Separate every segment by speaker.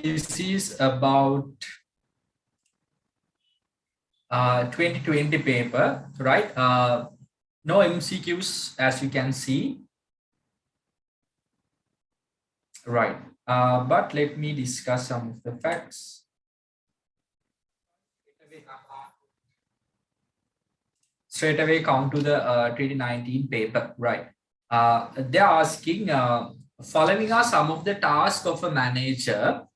Speaker 1: this is about 2020 paper, right? No MCQs, as you can see, right? But let me discuss some of the facts. Straight away come to the 2019 paper, right? They're asking, following are some of the tasks of a manager.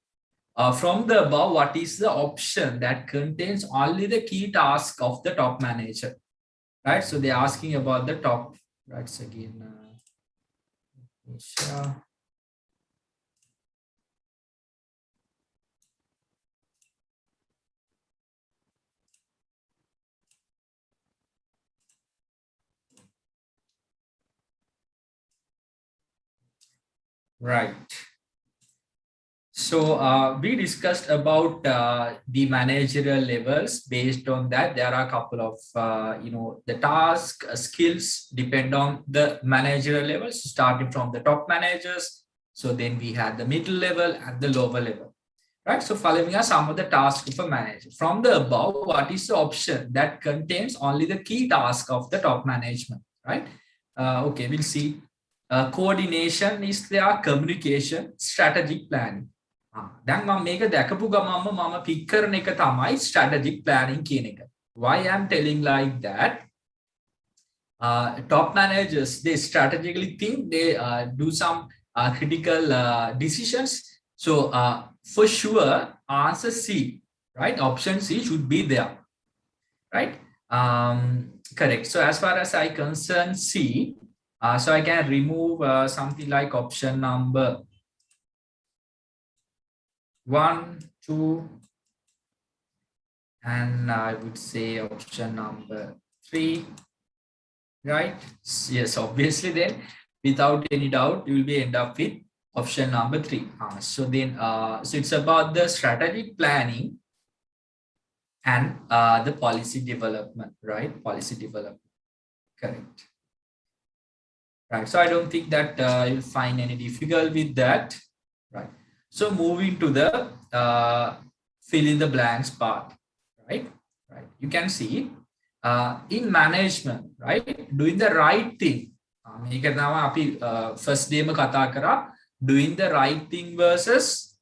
Speaker 1: From the above, what is the option that contains only the key task of the top manager, right? So they're asking about the top, right? So again, right. So we discussed about the managerial levels. Based on that, there are a couple of the task skills depend on the managerial levels, starting from the top managers. So then we had the middle level and the lower level, right? So following are some of the tasks of a manager. From the above, what is the option that contains only the key task of the top management, right? Okay, we'll see. Coordination is there, communication, strategic planning. දැන් මම මේක දැකපු ගමන්ම මම pick කරන එක තමයි strategic planning කියන එක. Why I'm telling like that? Top managers, they strategically think, they do some critical decisions. So for sure, answer C, right? Option C should be there, right? Correct. So as far as I concern C, so I can remove something like option number 1, 2, and I would say option number 3, right? Yes, obviously then, without any doubt, you will be end up with option number 3. So then, so it's about the strategic planning and the policy development, right? Policy development, correct. Right, so I don't think that you'll find any difficult with that, right? So moving to the fill in the blanks part, right? Right. You can see in management, right? Doing the right thing. First day doing the right thing versus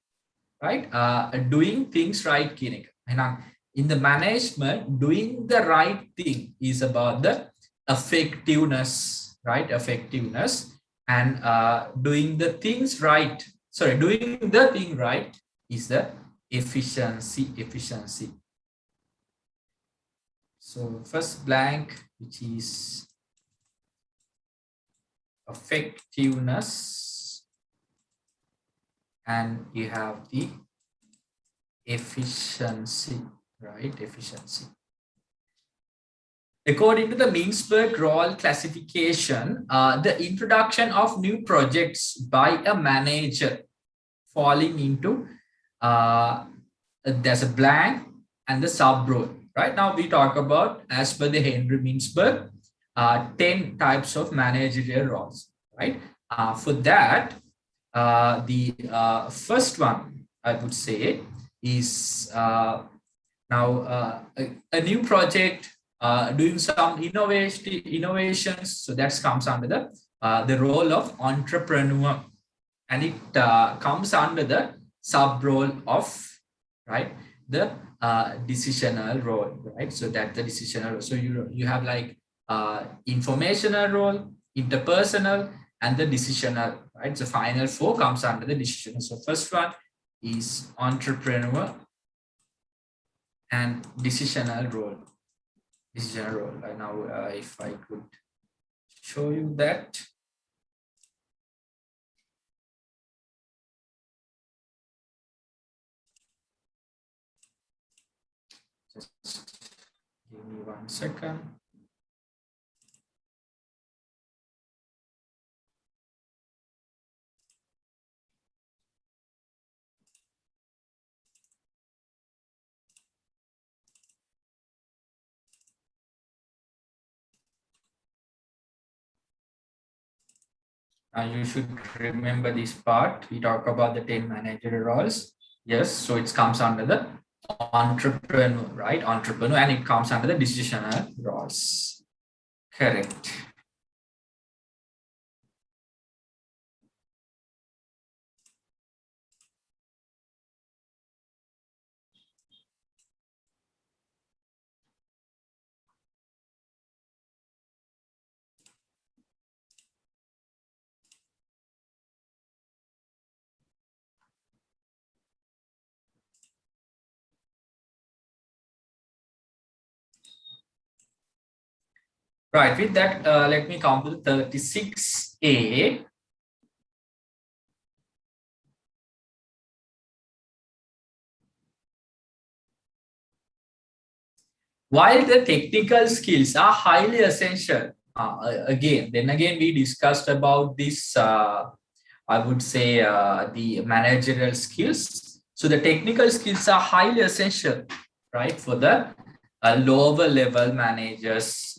Speaker 1: right doing things right. In the management, doing the right thing is about the effectiveness, right? Effectiveness, and doing the things right. Sorry, doing the thing right is the efficiency. Efficiency. So first blank, which is effectiveness, and you have the efficiency, right? Efficiency. According to the Mintzberg role classification, the introduction of new projects by a manager falling into there's a blank and the sub role. Right now we talk about, as per the Henry Mintzberg, 10 types of managerial roles. Right. For that, the first one I would say is now a new project. Doing some innovations, so that comes under the role of entrepreneur, and it comes under the sub role of right the decisional role, right? So that's the decisional role. So you have like informational role, interpersonal, and the decisional, right? So final 4 comes under the decisional. So first one is entrepreneur and decisional role. Decisional role. Now, if I could show you that. Just give me 1 second. You should remember this part. We talk about the 10 managerial roles. Yes, so it comes under the entrepreneur, right? Entrepreneur, and it comes under the decisional roles. Correct. Right, with that, let me come to 36A. While the technical skills are highly essential, then again, we discussed about this, I would say, the managerial skills. So the technical skills are highly essential, right, for the lower level managers,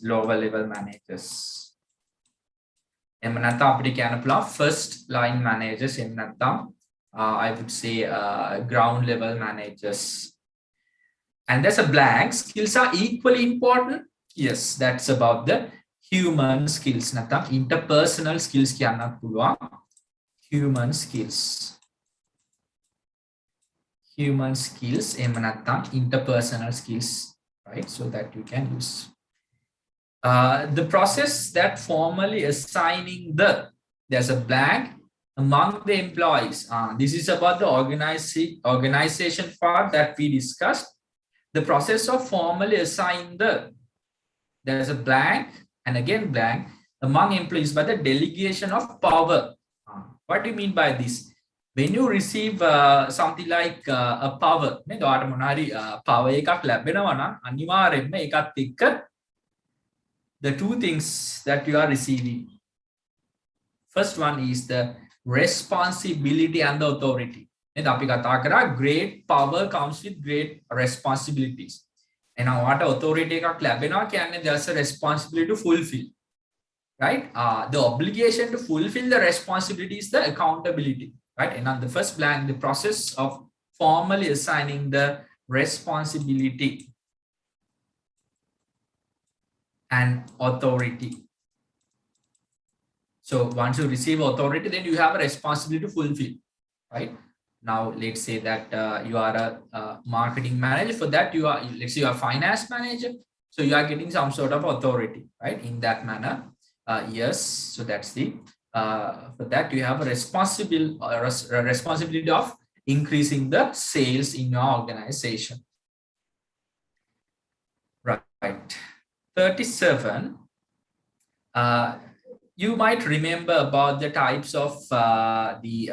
Speaker 1: එහෙම නැත්නම් අපිට කියන්න පුළුවන් first line managers එහෙම නැත්නම් I would say ground level managers. And there's a blank. Skills are equally important. Yes, that's about the human skills. නැත්නම් interpersonal skills කියන්නත් පුළුවන්. Human skills. එහෙම නැත්නම් interpersonal skills, right? So that you can use. The process that formally assigning there's a blank among the employees. This is about the organization part that we discussed. The process of formally assigning there's a blank and again blank among employees by the delegation of power. What do you mean by this? When you receive something like a power, power එකක් ලැබෙනවා නම් අනිවාර්යයෙන්ම ඒකත් එක්ක the two things that you are receiving. First one is the responsibility and the authority. Great power comes with great responsibilities. And now what authority there's a responsibility to fulfill, right? The obligation to fulfill the responsibility is the accountability, right? And on the first blank, the process of formally assigning the responsibility and authority. So once you receive authority, then you have a responsibility to fulfill, right? Now let's say that you are a marketing manager. For that, you are, let's say you are a finance manager, so you are getting some sort of authority, right? In that manner, yes. So that's the for that you have a responsibility of increasing the sales in your organization, right? 37. You might remember about the types of the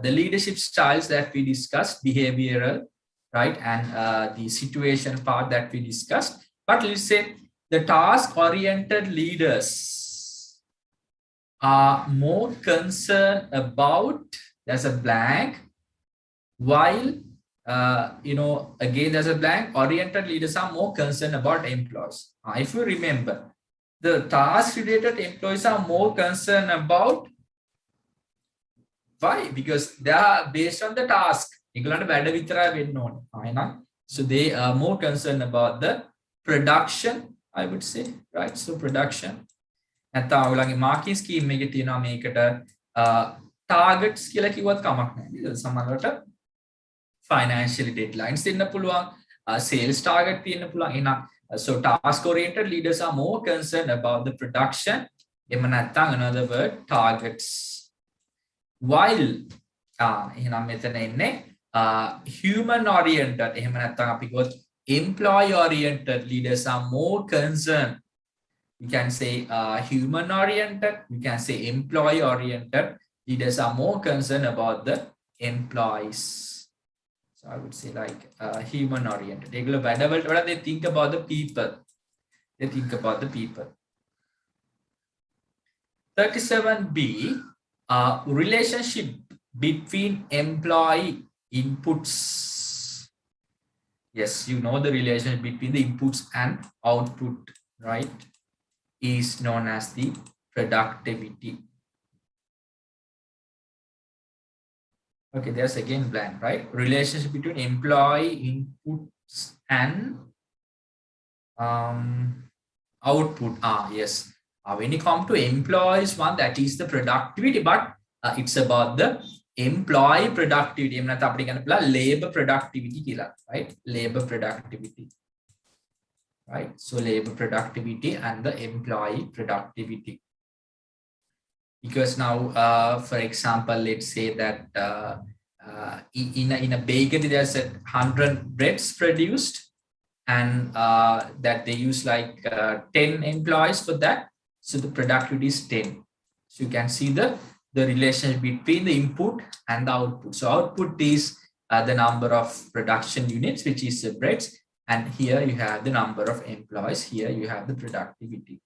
Speaker 1: leadership styles that we discussed, behavioral, right, and the situation part that we discussed. But let's say the task-oriented leaders are more concerned about, there's a blank, while again there's a blank, oriented leaders are more concerned about employees. If you remember, the task-related employees are more concerned about, why? Because they are based on the task. So they are more concerned about the production, I would say, right? So production. නැත්නම් ඔයගොල්ලන්ගේ marking scheme එකේ තියෙනවා මේකට targets කියලා කිව්වත් කමක් නැහැ. සමහරවිට financial deadlines දෙන්න පුළුවන්, sales target තියෙන්න පුළුවන්. එහෙනම් so task-oriented leaders are more concerned about the production. එහෙම නැත්නම් another word, targets. While එහෙනම් මෙතන එන්නේ human-oriented. එහෙම නැත්නම් අපි කිව්වොත් employee-oriented leaders are more concerned. You can say human-oriented. You can say employee-oriented. Leaders are more concerned about the employees. So I would say like human-oriented. They think about the people. They think about the people. 37B, relationship between employee inputs. Yes, you know the relationship between the inputs and output, right, is known as the productivity. Okay, there's again blank, right? Relationship between employee inputs and output. Yes. When you come to employees one, that is the productivity, but it's about the employee productivity. Labor productivity, right? Labor productivity, right? So labor productivity and the employee productivity. Because now, for example, let's say that in a bakery, there's 100 breads produced, and that they use like 10 employees for that. So the productivity is 10. So you can see the relationship between the input and the output. So output is the number of production units, which is the breads. And here you have the number of employees. Here you have the productivity.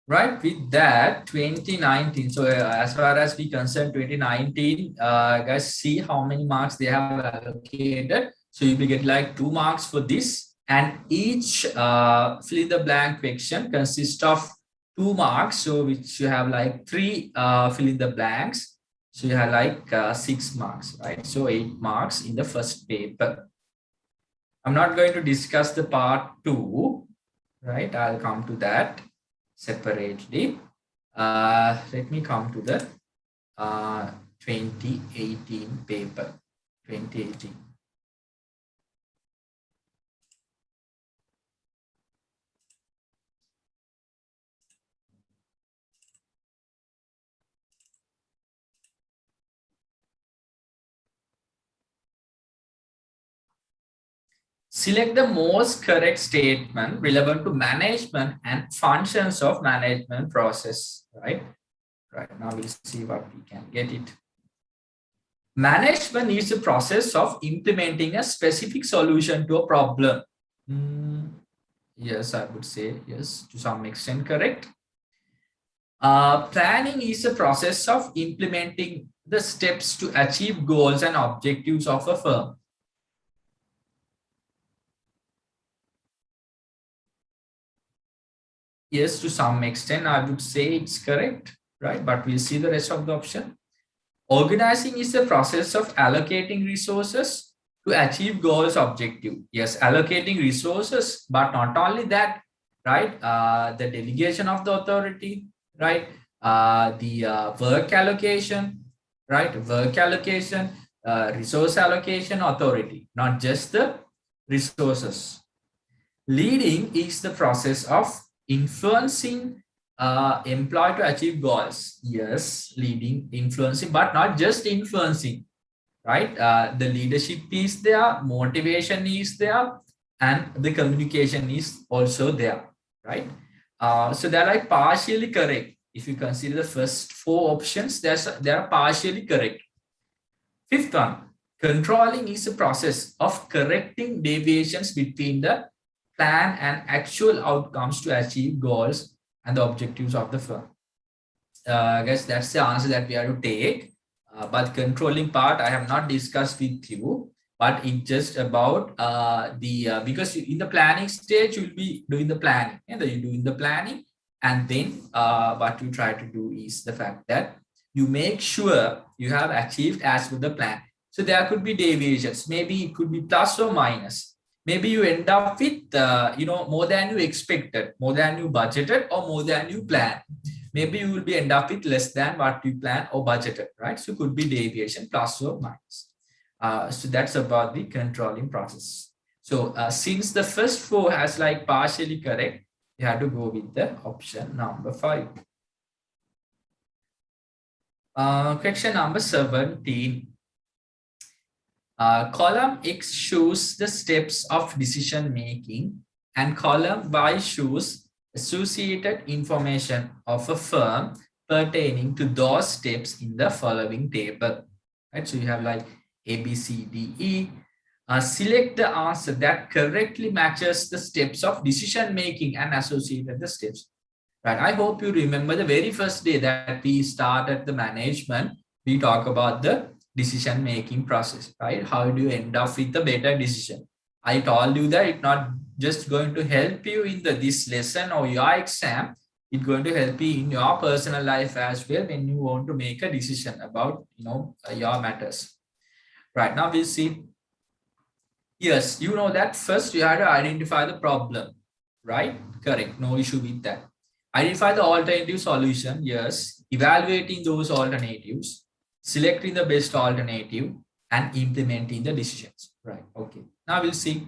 Speaker 1: Right, with that 2019. So as far as we concern 2019, guys, see how many marks they have allocated. So you will get like 2 marks for this, and each fill in the blank question consists of 2 marks. So which you have like 3 fill in the blanks. So you have like 6 marks, right? So 8 marks in the first paper. I'm not going to discuss the part 2, right? I'll come to that separately. Let me come to the 2018 paper. 2018. Select the most correct statement relevant to management and functions of management process, right? Right, now we'll see what we can get it. Management is the process of implementing a specific solution to a problem. Yes, I would say yes, to some extent correct. Planning is the process of implementing the steps to achieve goals and objectives of a firm. Yes, to some extent, I would say it's correct, right? But we'll see the rest of the option. Organizing is the process of allocating resources to achieve goals objective. Yes, allocating resources, but not only that, right? The delegation of the authority, right? The work allocation, right? Work allocation, resource allocation authority, not just the resources. Leading is the process of influencing employee to achieve goals. Yes, leading, influencing, but not just influencing, right? The leadership is there, motivation is there, and the communication is also there, right? So they're like partially correct. If you consider the first 4 options, they are partially correct. Fifth one, controlling is a process of correcting deviations between the plan and actual outcomes to achieve goals and the objectives of the firm. I guess that's the answer that we have to take. But controlling part, I have not discussed with you, but it's just about because in the planning stage, you'll be doing the planning, and you're doing the planning, and then what you try to do is the fact that you make sure you have achieved as per the plan. So there could be deviations. Maybe it could be plus or minus. Maybe you end up with more than you expected, more than you budgeted, or more than you planned. Maybe you will be end up with less than what you plan or budgeted, right? So it could be deviation plus or minus. So that's about the controlling process. So since the first 4 has like partially correct, you have to go with the option number 5. Question number 17. Column X shows the steps of decision making, and column Y shows associated information of a firm pertaining to those steps in the following table. Right? So you have like A, B, C, D, E. Select the answer that correctly matches the steps of decision making and associated the steps. Right? I hope you remember the very first day that we started the management, we talk about the decision making process, right? How do you end up with a better decision? I told you that it's not just going to help you in this lesson or your exam, It's going to help you in your personal life as well when you want to make a decision about your matters. Right now we'll see. Yes, you know that first you have to identify the problem, right? Correct. No issue with that. Identify the alternative solution. Yes. Evaluating those alternatives, selecting the best alternative, and implementing the decisions. Right. Okay. Now we'll see.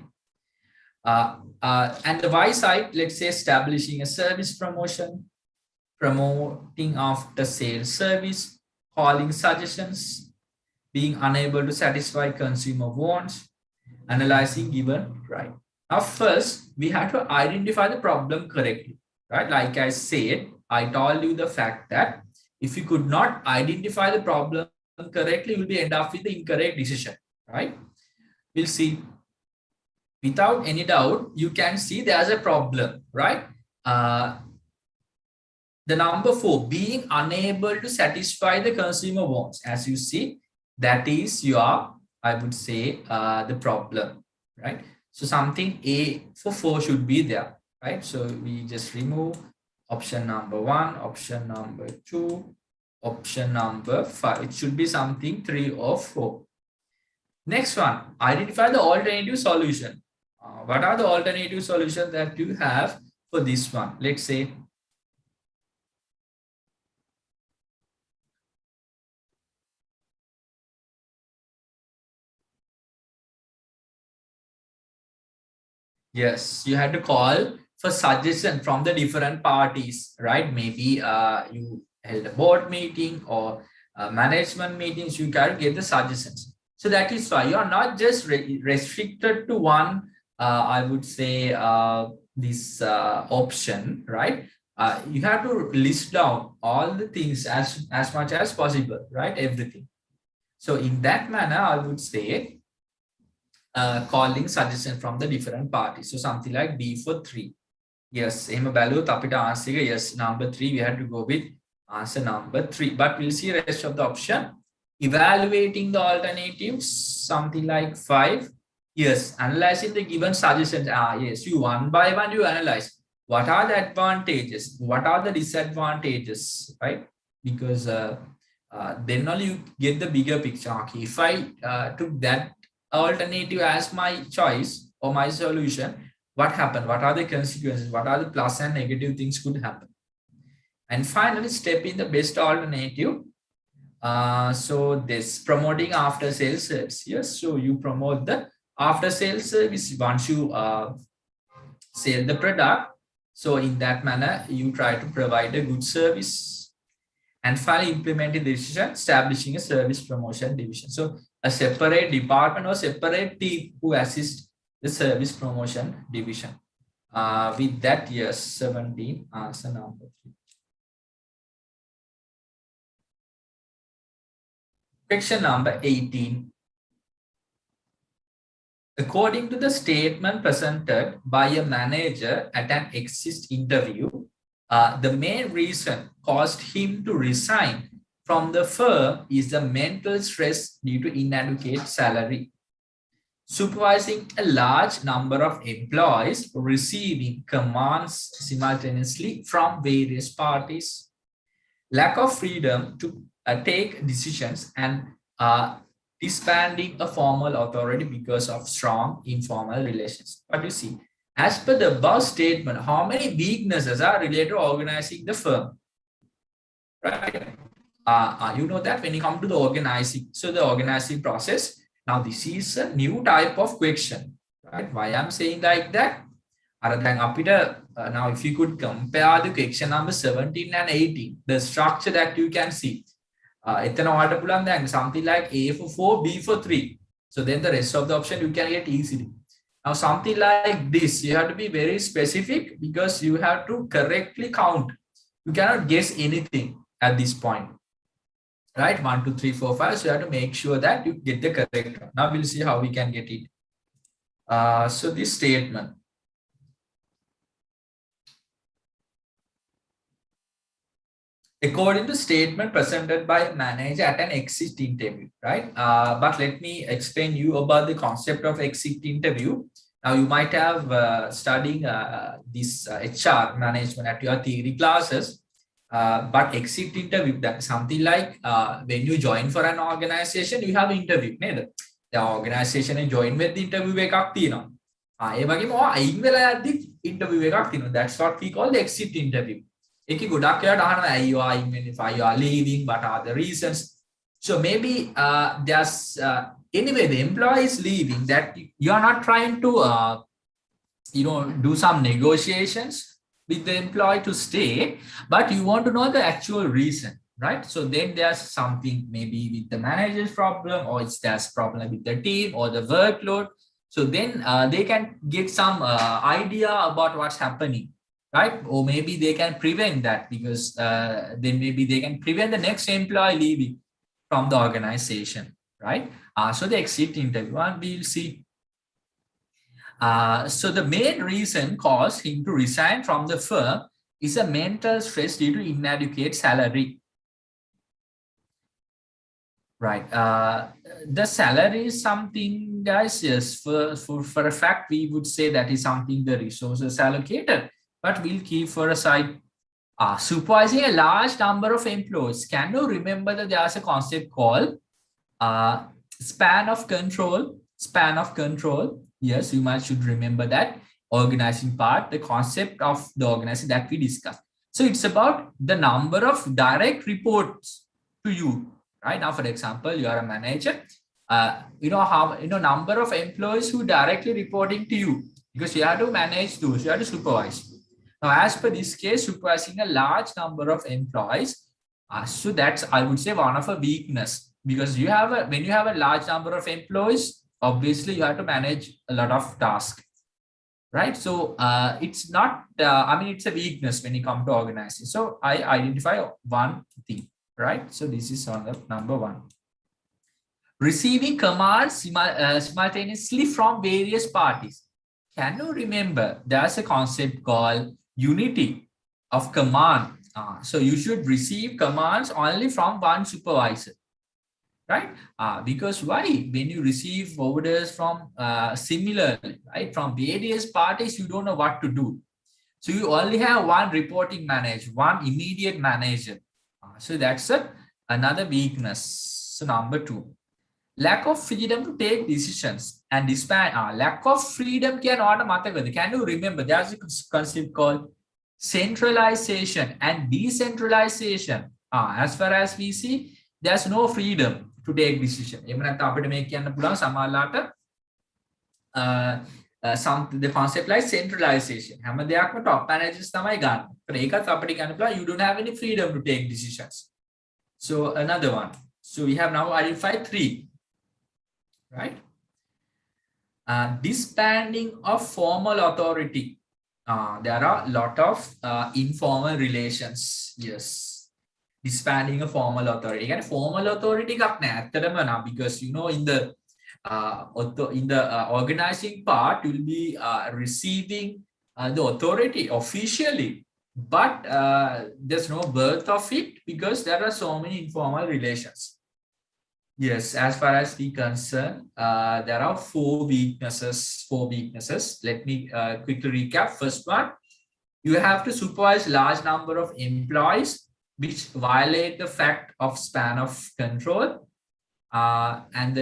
Speaker 1: And the Y side, let's say establishing a service promotion, promoting after sales service, calling suggestions, being unable to satisfy consumer wants, analyzing given right. Now, first, we have to identify the problem correctly, right? Like I said, I told you the fact that if you could not identify the problem correctly, you'll be end up with the incorrect decision, right? We'll see. Without any doubt, you can see there's a problem, right? The number 4, being unable to satisfy the consumer wants. As you see, that is your, I would say, the problem, right? So something A for 4 should be there, right? So we just remove option number 1, option number 2, option number 5. It should be something 3 or 4. Next one, identify the alternative solution. What are the alternative solutions that you have for this one? Let's say, yes, you had to call for suggestion from the different parties, right? Maybe you held a board meeting or management meetings, you can get the suggestions. So that is why you are not just restricted to one, I would say, this option, right? You have to list down all the things as much as possible, right? Everything. So in that manner, I would say, calling suggestion from the different parties. So something like B for 3. Yes, එහෙම බැලුවොත් අපිට answer එක yes, number 3 we had to go with answer number 3. But we'll see rest of the option. Evaluating the alternatives, something like 5. Yes, analyzing the given suggestions. Yes, you one by one you analyze. What are the advantages? What are the disadvantages, right? Because then only you get the bigger picture. Okay, if I took that alternative as my choice or my solution, what happened? What are the consequences? What are the plus and negative things could happen? And finally, step in the best alternative. So this promoting after sales service. Yes, so you promote the after sales service once you sell the product. So in that manner, you try to provide a good service. And finally, implementing the decision, establishing a service promotion division. So a separate department or separate team who assist the service promotion division. With that, yes, 17, answer number 3. Section number 18. According to the statement presented by a manager at an exit interview, the main reason caused him to resign from the firm is the mental stress due to inadequate salary. Supervising a large number of employees receiving commands simultaneously from various parties. Lack of freedom to take decisions and disbanding a formal authority because of strong informal relations. But you see, as per the above statement, how many weaknesses are related to organizing the firm? Right? You know that when you come to the organizing, so the organizing process, now this is a new type of question, right? Why I'm saying like that? Now if you could compare the question number 17 and 18, the structure that you can see, something like A for 4, B for 3. So then the rest of the option you can get easily. Now something like this, you have to be very specific because you have to correctly count. You cannot guess anything at this point. Right? 1, 2, 3, 4, 5. So you have to make sure that you get the correct one. Now we'll see how we can get it. So this statement. According to statement presented by a manager at an exit interview, right? But let me explain you about the concept of exit interview. Now you might have studying this HR management at your theory classes, but exit interview, that something like when you join for an organization, you have interview. The organization and join with the interview එකක් තියෙනවා. ඒ වගේම ඔය අයින් වෙලා යද්දි interview එකක් තියෙනවා. That's what we call the exit interview. ඒකේ ගොඩක් වෙලාට අහනවා ඇයි you are even if you are leaving, what are the reasons? So maybe there's anyway the employee is leaving, that you are not trying to do some negotiations with the employee to stay, but you want to know the actual reason, right? So then there's something maybe with the manager's problem, or it's there's problem with the team or the workload. So then they can get some idea about what's happening, right? Or maybe they can prevent that, because then maybe they can prevent the next employee leaving from the organization, right? So the exit interview, and we'll see. So the main reason caused him to resign from the firm is a mental stress due to inadequate salary. Right. The salary is something, guys, yes, for a fact, we would say that is something the resources allocated, but we'll keep for a side. Supervising a large number of employees. Can you remember that there's a concept called span of control? Span of control. Yes, you might should remember that organizing part, the concept of the organizing that we discussed. So it's about the number of direct reports to you, right? Now, for example, you are a manager. Number of employees who directly reporting to you, because you have to manage those, you have to supervise. Now, as per this case, supervising a large number of employees, so that's, I would say, one of a weakness, because when you have a large number of employees, obviously you have to manage a lot of tasks, right? So it's not, it's a weakness when you come to organizing. So I identify one thing, right? So this is on the number one. Receiving commands simultaneously from various parties. Can you remember there's a concept called unity of command? So you should receive commands only from one supervisor, right? Because why? When you receive orders from similarly, right, from various parties, you don't know what to do. So you only have one reporting manager, one immediate manager. So that's another weakness. So number two, lack of freedom to take decisions and disband. Lack of freedom can you remember there's a concept called centralization and decentralization. As far as we see, there's no freedom to take decision. The concept like centralization. Top managers you don't have any freedom to take decisions. So another one. So we have now identified three, right? Disbanding of formal authority. There are a lot of informal relations. Yes. Disbanding a formal authority. Again, formal authority because in the organizing part, you'll be receiving the authority officially, but there's no birth of it because there are so many informal relations. Yes, as far as we concern, there are four weaknesses. Let me quickly recap. First one, you have to supervise large number of employees which violate the fact of span of control, and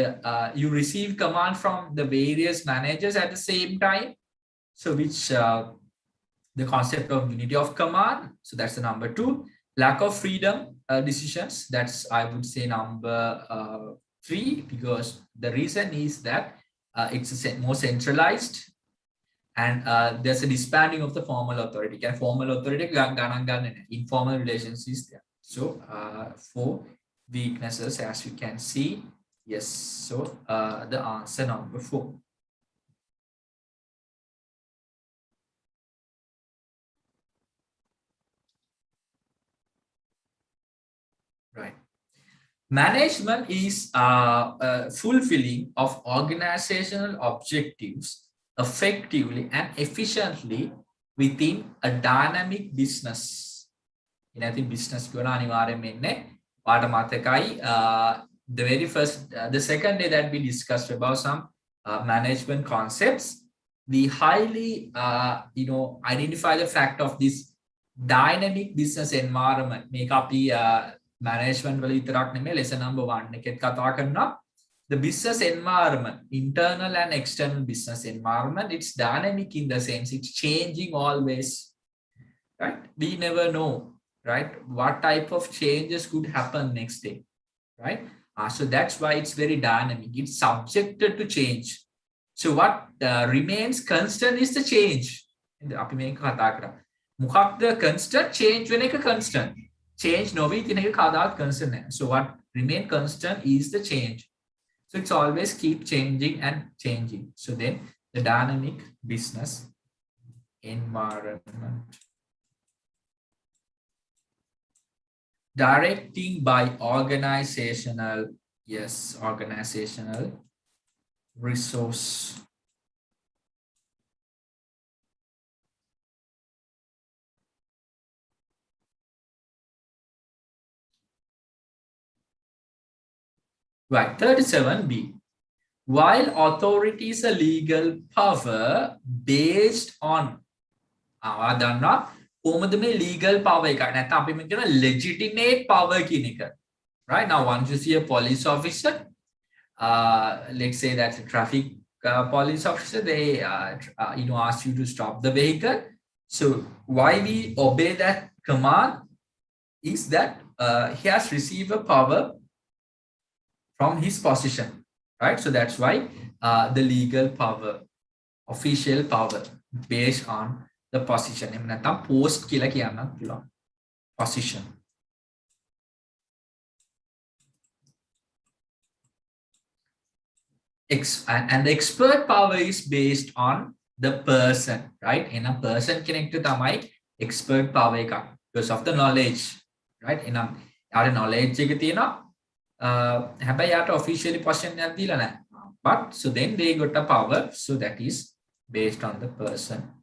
Speaker 1: you receive command from the various managers at the same time. So which the concept of unity of command. So that's the number two. Lack of freedom decisions. That's, I would say, number three, because the reason is that it's more centralized. And there's a disbanding of the formal authority. Formal authority, informal relations is there. So four weaknesses, as you can see. Yes, so the answer number 4. Right. Management is fulfilling of organizational objectives effectively and efficiently within a dynamic business. In I think business the very first, the second day that we discussed about some management concepts, we highly, identify the fact of this dynamic business environment. Make up the management lesson number 1. The business environment, internal and external business environment, it's dynamic in the sense it's changing always, right? We never know, right, what type of changes could happen next day, right? So that's why it's very dynamic. It's subjected to change. So what remains constant is the change. The constant change when a constant change novi constant. So what remain constant is the change. So it's always keep changing and changing. So then the dynamic business environment. Directing by organizational, yes, organizational resource. Right, 37b. While authority is a legal power based on legal power legitimate power right? Now once you see a police officer, let's say that's a traffic police officer, they ask you to stop the vehicle. So why we obey that command is that he has received a power from his position, right? So that's why the legal power, official power based on the position. Post position. And the expert power is based on the person, right? In a person connected to my expert power because of the knowledge, right? In a knowledge officially position but so then they got a power, so that is based on the person.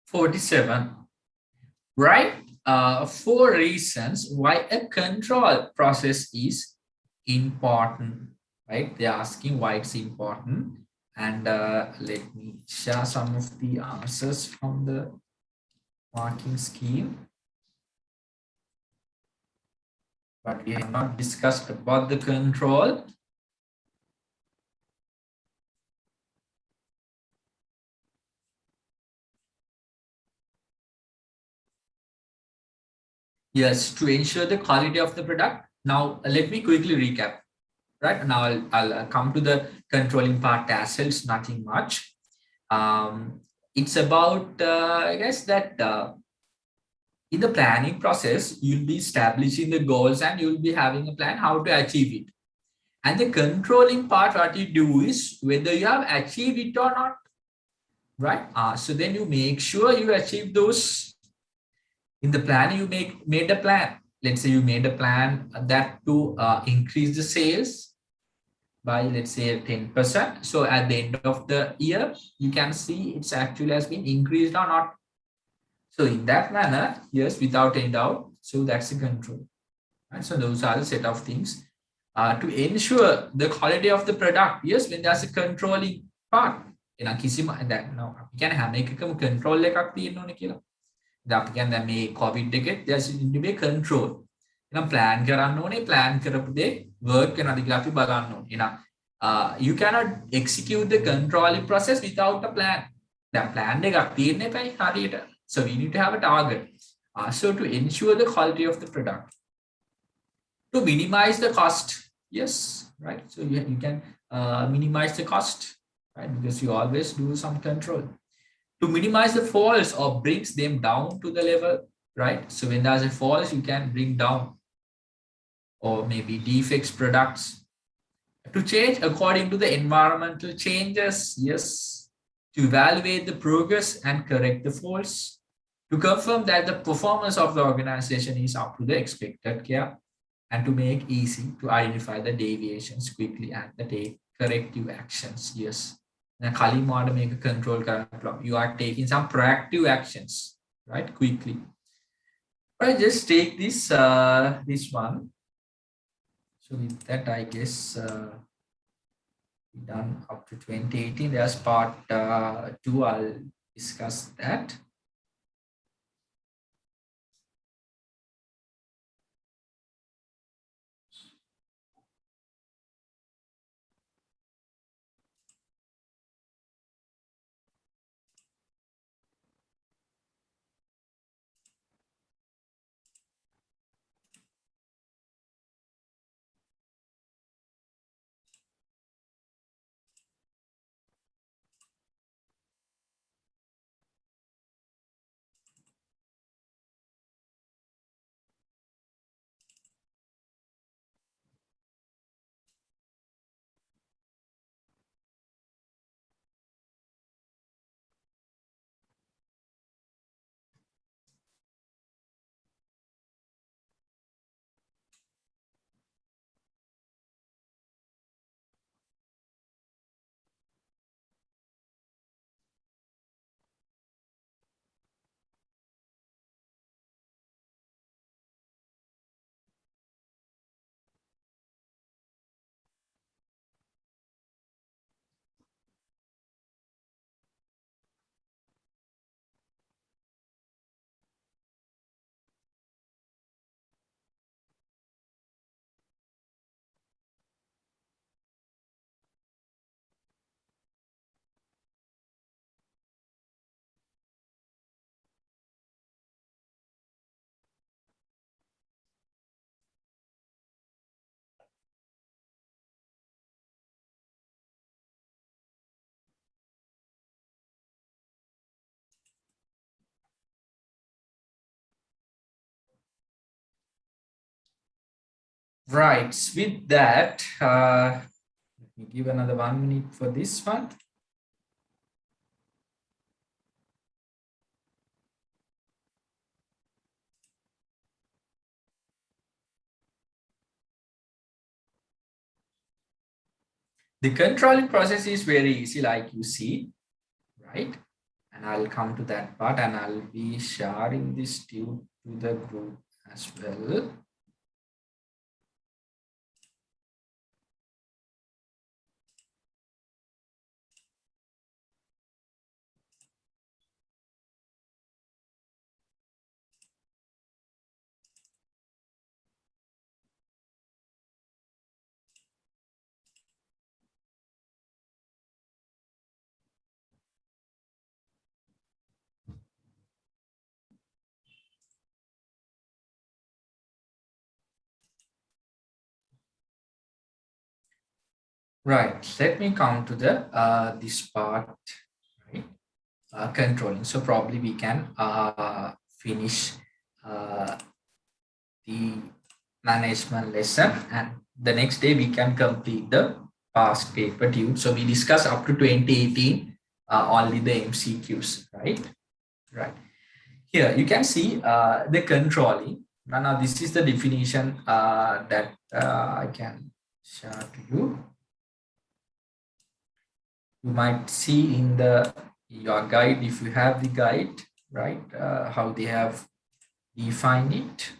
Speaker 1: (47) Right? 4 reasons why a control process is important, right? They're asking why it's important. And let me share some of the answers from the marking scheme. But we have not discussed about the control. Yes, to ensure the quality of the product. Now, let me quickly recap. Right now, I'll come to the controlling part as well. It's nothing much. It's about, I guess, that in the planning process, you'll be establishing the goals and you'll be having a plan how to achieve it. And the controlling part, what you do is whether you have achieved it or not, right? So then you make sure you achieve those. In the plan, you made a plan. Let's say you made a plan that to increase the sales by, let's say, 10%. So at the end of the year, you can see it's actually has been increased or not. So in that manner, yes, without any doubt. So that's the control. Right? So those are the set of things to ensure the quality of the product. Yes, when there's a controlling part. That now we can have make a control like මේ COVID එකෙත් there's to be control. එහෙනම් plan කරන්න ඕනේ, plan කරපු දේ work වෙනවද කියලා අපි බලන්න ඕනේ. එහෙනම් you cannot execute the controlling process without a plan. දැන් plan එකක් තියෙන්න එපයි හරියට. So we need to have a target. So to ensure the quality of the product. To minimize the cost. Yes, right. So you can minimize the cost, right? Because you always do some control. To minimize the faults or brings them down to the level, right? So when there's a fault, you can bring down or maybe defects products. To change according to the environmental changes, yes. To evaluate the progress and correct the faults. To confirm that the performance of the organization is up to the expected care. And to make easy to identify the deviations quickly and take corrective actions, yes. Now, make a control, you are taking some proactive actions, right? Quickly. I just take this this one. So with that, I guess we done up to 2018. There's part two. I'll discuss that. Right. With that, let me give another 1 minute for this one. The controlling process is very easy, like you see, right? And I'll come to that part and I'll be sharing this to the group as well. Right. Let me come to the this part, right? Controlling. So probably we can finish uh, the management lesson, and the next day we can complete the past paper due. So we discussed up to 2018 only the MCQs, right? Right. Here you can see the controlling. Now this is the definition that I can share to you. You might see in the your guide, if you have the guide, right, how they have defined it.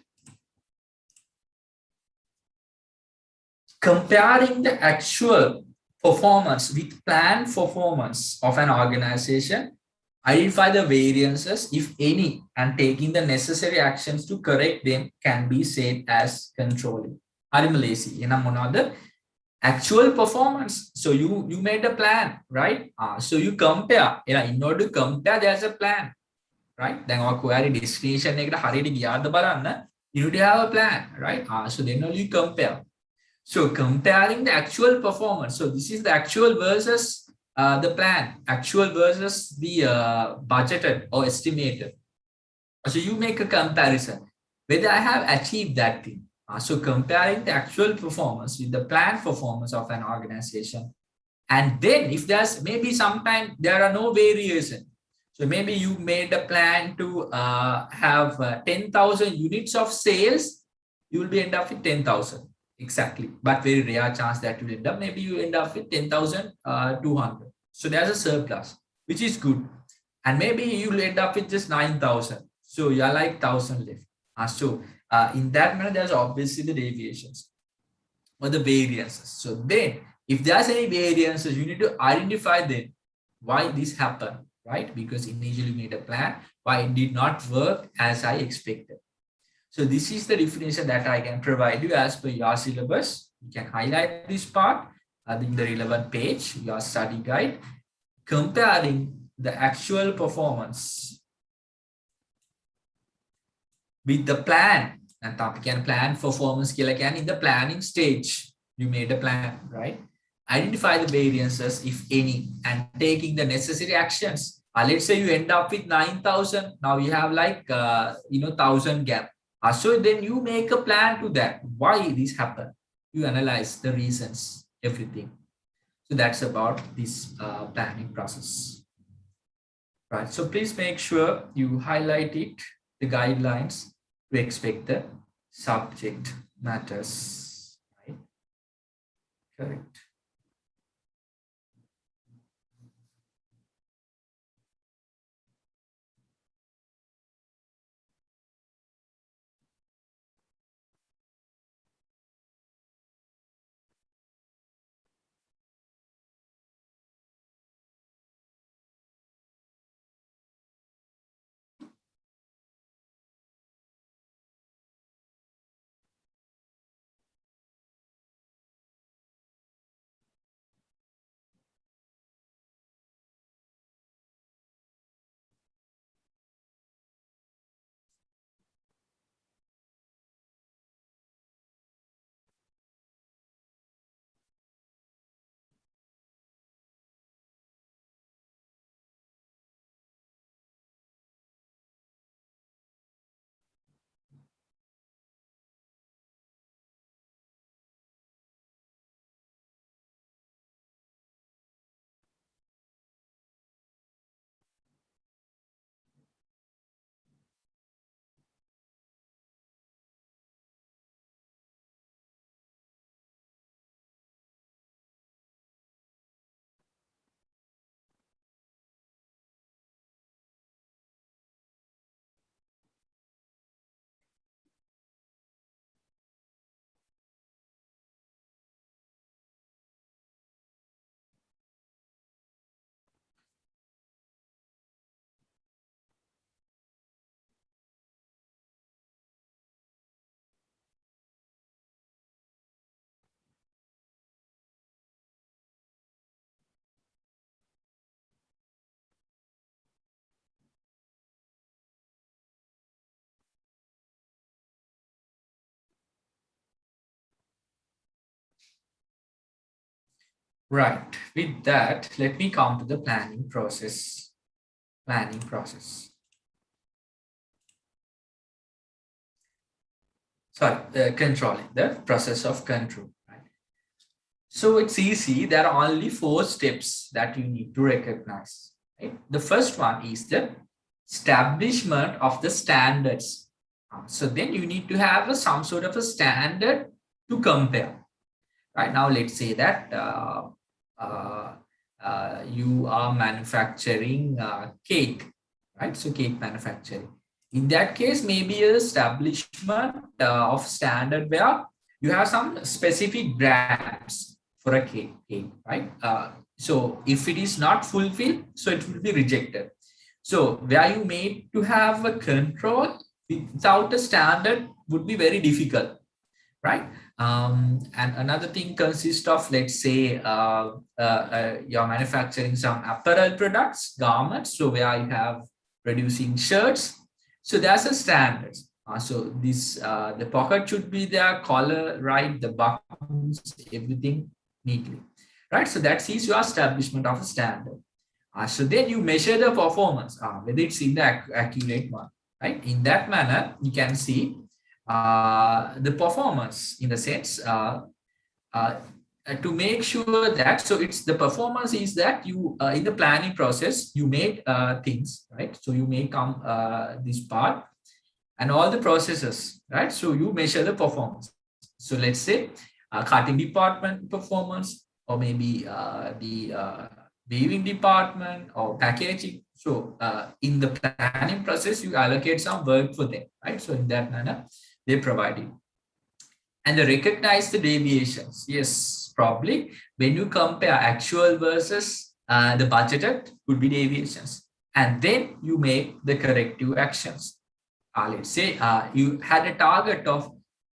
Speaker 1: Comparing the actual performance with planned performance of an organization, identify the variances, if any, and taking the necessary actions to correct them can be said as controlling. Arimalesi, another actual performance. So you made a plan, right? So you compare. In order to compare, there's a plan, right? Then our query destination එකට හරියට ගියාද බලන්න, you need to have a plan, right? So then only you compare. So comparing the actual performance. So this is the actual versus the plan, actual versus the budgeted or estimated. So you make a comparison whether I have achieved that thing. So comparing the actual performance with the planned performance of an organization. And then if there's maybe sometime there are no variation. So maybe you made a plan to have 10,000 units of sales, you will be end up with 10,000 exactly, but very rare chance that you end up, maybe you end up with 10,200. So there's a surplus, which is good. And maybe you'll end up with just 9,000. So you are like 1,000 left. In that manner, there's obviously the deviations or the variances. So then if there's any variances, you need to identify them, why this happened, right? Because initially you made a plan, why it did not work as I expected. So this is the definition that I can provide you as per your syllabus. You can highlight this part in the relevant page, your study guide, comparing the actual performance with the plan. And we can plan performance skill again in the planning stage. You made a plan, right? Identify the variances, if any, and taking the necessary actions. Let's say you end up with 9,000. Now you have like, 1,000 gap. So then you make a plan to that. Why this happened? You analyze the reasons, everything. So that's about this planning process. Right. So please make sure you highlight it, the guidelines to expect the subject matters. Right. Correct. Right. With that, let me come to the planning process. Planning process. Sorry, controlling, the process of control. Right? So it's easy. There are only 4 steps that you need to recognize. Right? The first one is the establishment of the standards. So then you need to have some sort of a standard to compare. Right now, let's say that uh, you are manufacturing cake, right? So cake manufacturing. In that case, maybe a establishment of standard where you have some specific brands for a cake, right? So if it is not fulfilled, so it will be rejected. So where you made to have a control without a standard would be very difficult, right? And another thing consists of, let's say, you're manufacturing some apparel products, garments, so where you have producing shirts. So there's a standard. So this the pocket should be there, collar, right, the buttons, everything neatly, right? So that is your establishment of a standard. So then you measure the performance, whether it's in the accurate one, right? In that manner, you can see the performance in the sense uh, to make sure that, so it's the performance is that you in the planning process you made things, right? So you may come this part and all the processes, right? So you measure the performance. So let's say cutting department performance, or maybe the weaving department or packaging, So in the planning process, you allocate some work for them, right? So in that manner, they provide it. And they recognize the deviations. Yes, probably when you compare actual versus the budgeted could be deviations. And then you make the corrective actions. Let's say you had a target of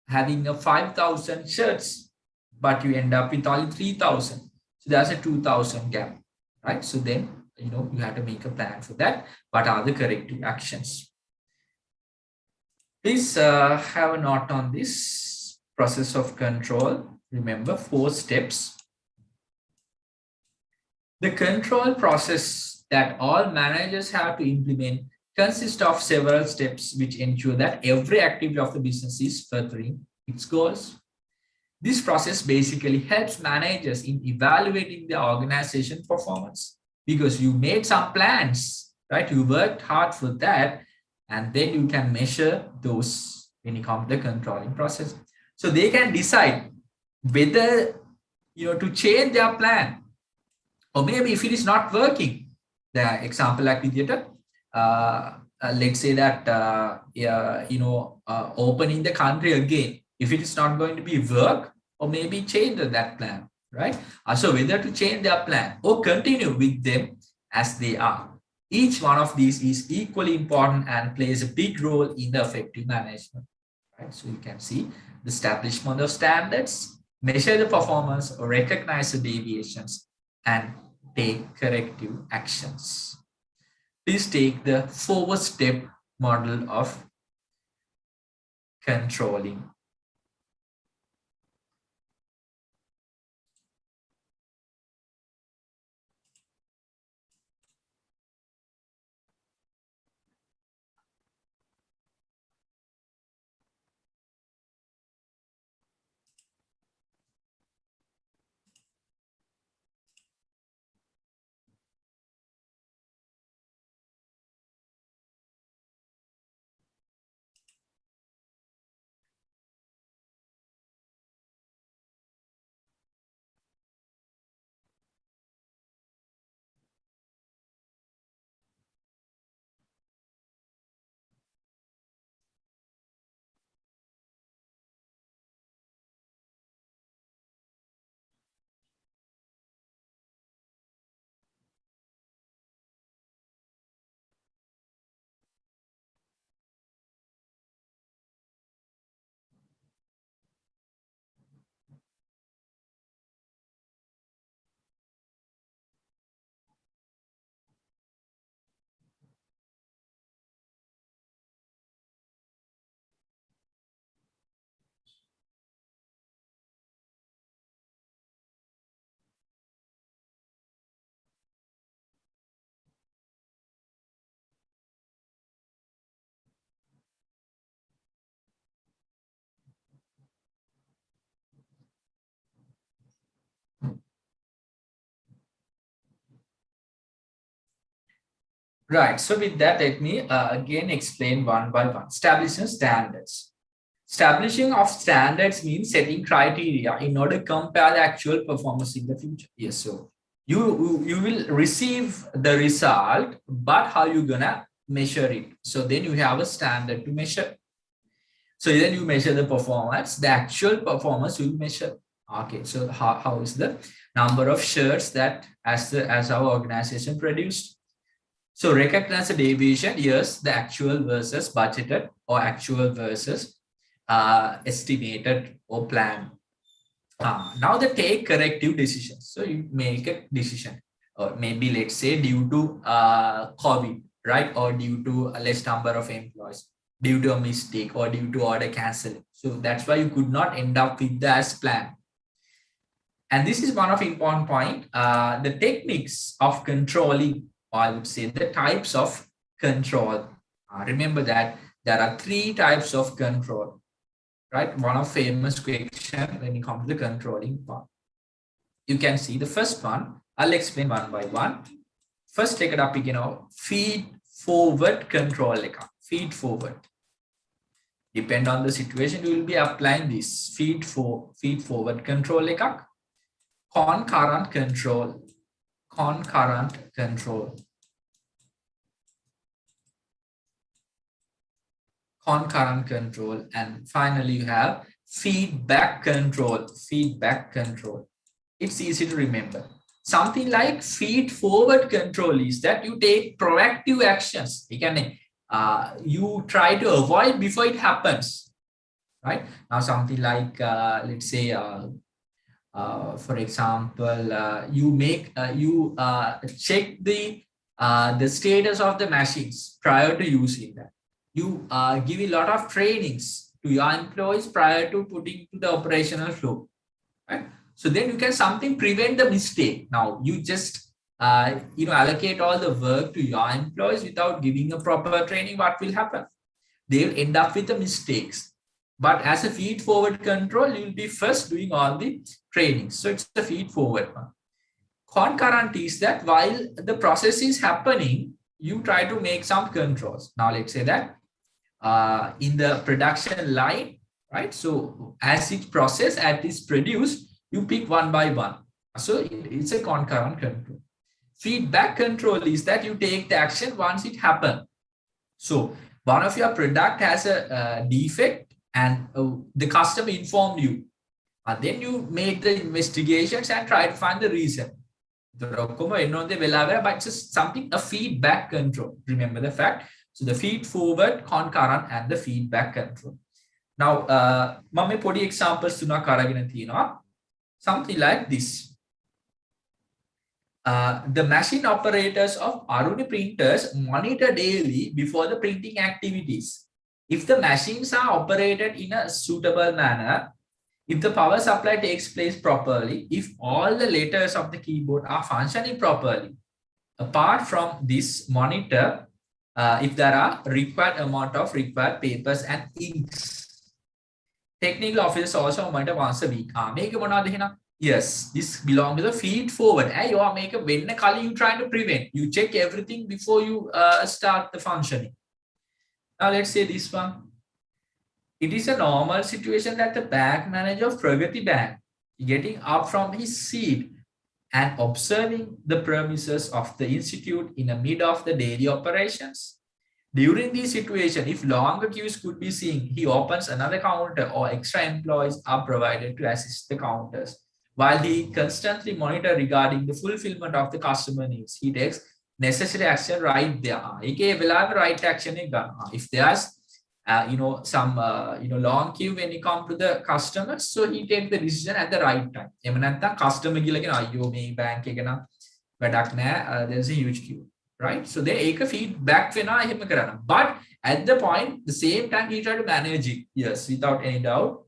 Speaker 1: having a 5,000 shirts, but you end up with only 3,000. So there's a 2,000 gap, right? So then, you have to make a plan for that. What are the corrective actions? Please have a note on this process of control. Remember 4 steps. The control process that all managers have to implement consists of several steps which ensure that every activity of the business is furthering its goals. This process basically helps managers in evaluating the organization performance because you made some plans, right? You worked hard for that, and then you can measure those when you come to the controlling process. So they can decide whether to change their plan, or maybe if it is not working. The example like we did, let's say that opening the country again, if it is not going to be work, or maybe change that plan, right? So whether to change their plan or continue with them as they are. Each one of these is equally important and plays a big role in the effective management, right? So you can see the establishment of standards, measure the performance, or recognize the deviations, and take corrective actions. Please take the 4-step model of controlling. Right. So with that, let me again explain one by one. Establishing standards. Establishing of standards means setting criteria in order to compare the actual performance in the future. Yes. So you will receive the result, but how you gonna measure it? So then you have a standard to measure. So then you measure the performance, the actual performance you measure. Okay, so how is the number of shirts that as our organization produced? So recognize the deviation, yes, the actual versus budgeted or actual versus estimated or planned. Now they take corrective decisions. So you make a decision, or maybe let's say due to COVID, right? Or due to a less number of employees, due to a mistake, or due to order cancel. So that's why you could not end up with the as planned. And this is one of important point. The techniques of controlling, or I would say the types of control. Remember that there are 3 types of control, right? One of famous question when it comes to the controlling part. You can see the first one. I'll explain one by one. First, take it up, feed forward control. Feed forward. Depend on the situation, you will be applying this feed forward control. Concurrent control. concurrent control, and finally you have feedback control. Feedback control. It's easy to remember. Something like feed forward control is that you take proactive actions. You try to avoid before it happens, right? Now, something like, let's say, for example, you check the status of the machines prior to using that. You give a lot of trainings to your employees prior to putting to the operational flow, right? So then you can something prevent the mistake. Now you just allocate all the work to your employees without giving a proper training. What will happen? They'll end up with the mistakes. But as a feed forward control, you'll be first doing all the training. So it's a feed forward one. Concurrent is that while the process is happening, you try to make some controls. Now let's say that in the production line, right? So as each process is produced, you pick one by one. So it's a concurrent control. Feedback control is that you take the action once it happens. So one of your product has a defect and the customer informed you. And then you made the investigations and try to find the reason. But it's just something, a feedback control. Remember the fact. So the feed forward, concurrent, and the feedback control. Now, මම පොඩි examples තුනක් අරගෙන තියෙනවා. Something like this. The machine operators of Aruni printers monitor daily before the printing activities. If the machines are operated in a suitable manner, if the power supply takes place properly, if all the letters of the keyboard are functioning properly, apart from this monitor, if there are required amount of required papers and inks. Technical officers also monitor once a week. Yes, this belongs to the feed forward. You are make a when you trying to prevent. You check everything before you start the functioning. Now let's say this one. It is a normal situation that the bank manager of Pragati Bank getting up from his seat and observing the premises of the institute in the mid of the daily operations. During this situation, if longer queues could be seen, he opens another counter or extra employees are provided to assist the counters. While he constantly monitors regarding the fulfillment of the customer needs, he takes necessary action right there. Right action. If there's some long queue when you come to the customers, so he take the decision at the right time. Customer bank there's a huge queue, right? So they take a feedback, but at the point, the same time he try to manage it. Yes, without any doubt,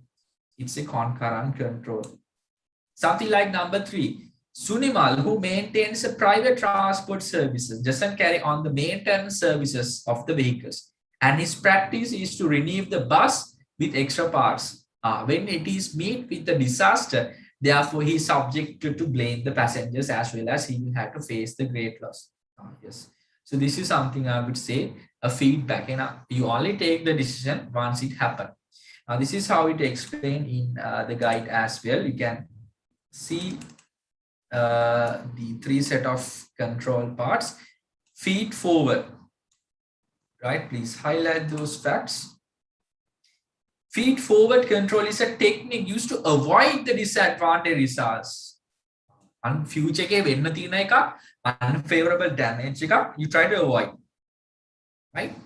Speaker 1: it's a concurrent control. Something like number 3, Sunimal, who maintains a private transport services, doesn't carry on the maintenance services of the vehicles. And his practice is to renew the bus with extra parts. When it is met with the disaster, therefore he is subjected to blame the passengers as well as he will have to face the great loss. Yes. So this is something I would say a feedback. You only take the decision once it happens. Now this is how it explained in the guide as well. You can see the 3 set of control parts. Feed forward. Right, please highlight those facts. Feed forward control is a technique used to avoid the disadvantage results. And future unfavorable damage you try to avoid. Right?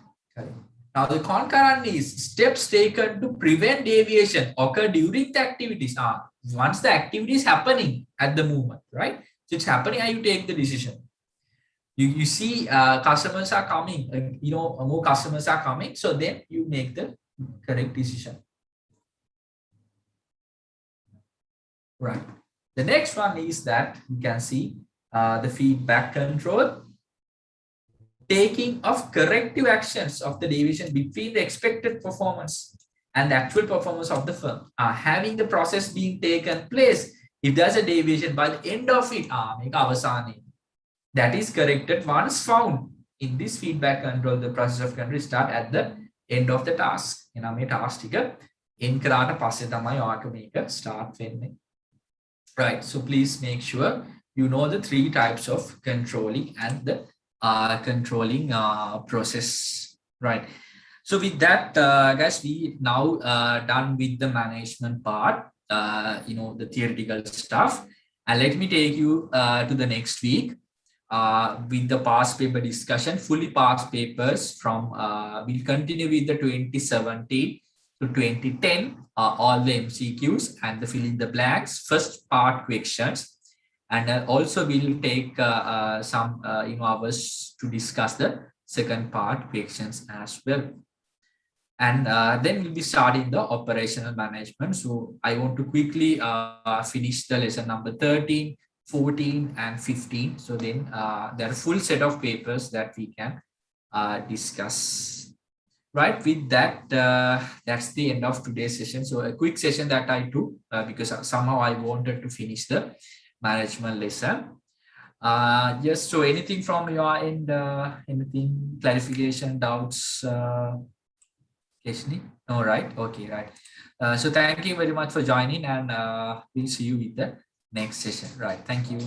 Speaker 1: Now the concurrent is steps taken to prevent deviation occur during the activities. Once the activity is happening at the moment, right? So it's happening and you take the decision. You see customers are coming, more customers are coming. So then you make the correct decision. Right. The next one is that you can see the feedback control. Taking of corrective actions of the deviation between the expected performance and the actual performance of the firm. Having the process being taken place, if there's a deviation by the end of it, that is corrected once found. In this feedback control, the process of control start at the end of the task. Start. Right. So please make sure you know the 3 types of controlling and the controlling process. Right. So with that, guys, we now done with the management part, the theoretical stuff. And let me take you to the next week with the past paper discussion, fully past papers from, we'll continue with the 2017 to 2010, all the MCQs and the fill in the blanks, first part questions. And also we'll take some hours to discuss the second part questions as well. And then we'll be starting the operational management. So I want to quickly finish the lesson number 13, 14 and 15. So then there are full set of papers that we can discuss. Right, with that, that's the end of today's session. So a quick session that I took because somehow I wanted to finish the management lesson. Just so anything from your end, anything, clarification, doubts, Keshni? No, right? Okay, right. So thank you very much for joining, and we'll see you with the next session. Right. Thank you.